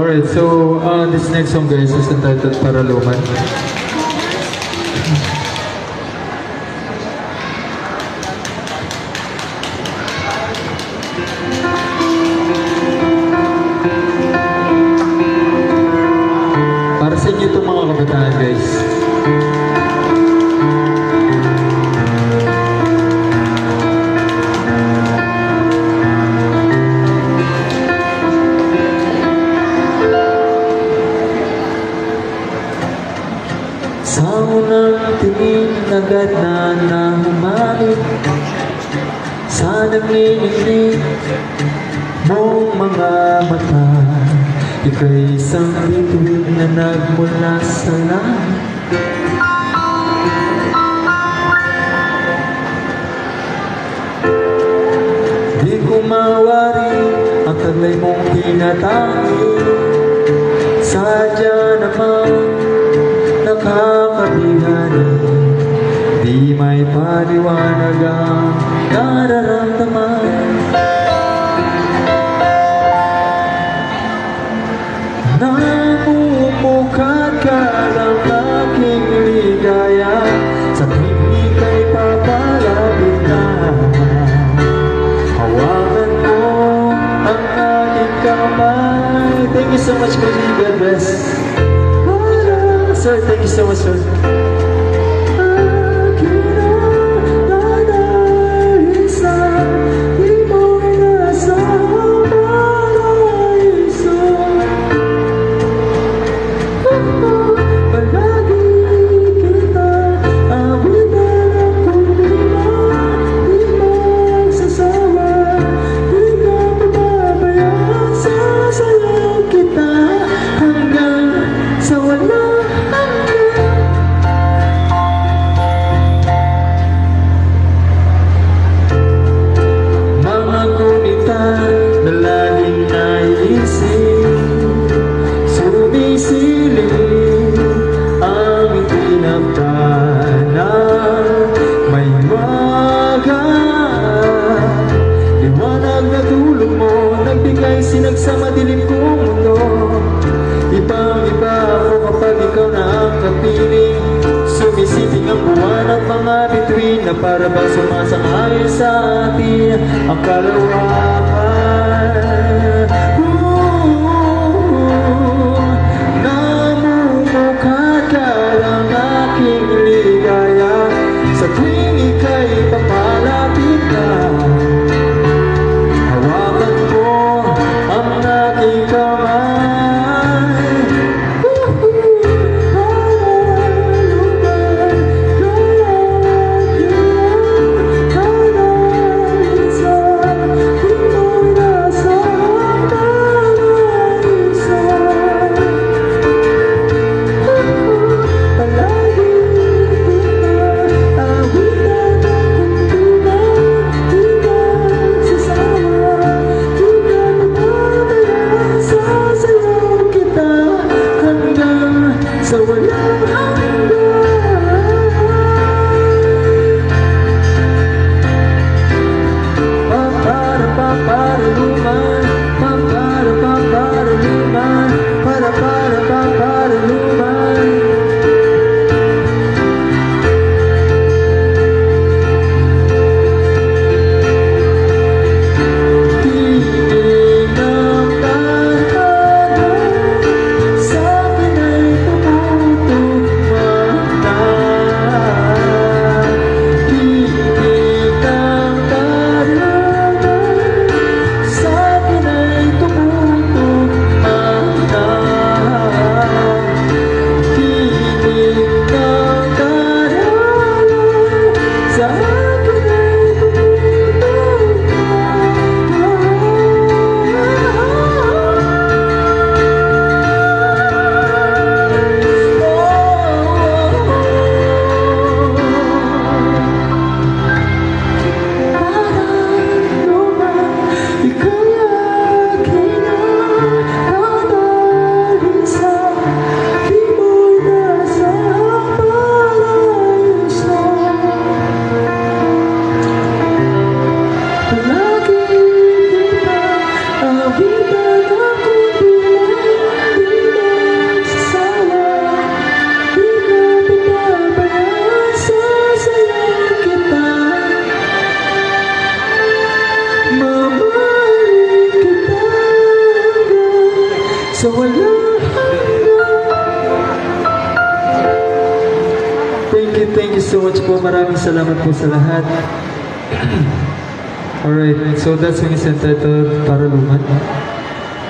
Alright, so this next song guys is entitled Paraluman. Para sa inyo itong mga kabataan guys. Sa unang tingin agad na humalik sa naglilig mong mga mata. Ika'y isang bituin na nagmula sa langit. Di ko mawari ang taglay mong tinatangi. Sadya naman nakakabihani, di may paliwanag ang nararamdaman. Namumukad ka ng aking ligaya sa tuwing ika'y papalapit na. Hawakan mo ang aking kamay. Thank you so much, Kuya. God bless. Sir, thank you so much, sir. Sa madilim kong mundo, ibang-iba ako kapag ikaw na ang kapiling. Sumisiting ang buwan at mga bituin na para bang sumasang-ayon sa atin ang kalawakan. Namumukad ka lang aking ligaya sa tuwing ika'y papalapit na. Sa walang thank you so much po. Maraming salamat po sa lahat. Alright, so that's when it's entitled Paraluman.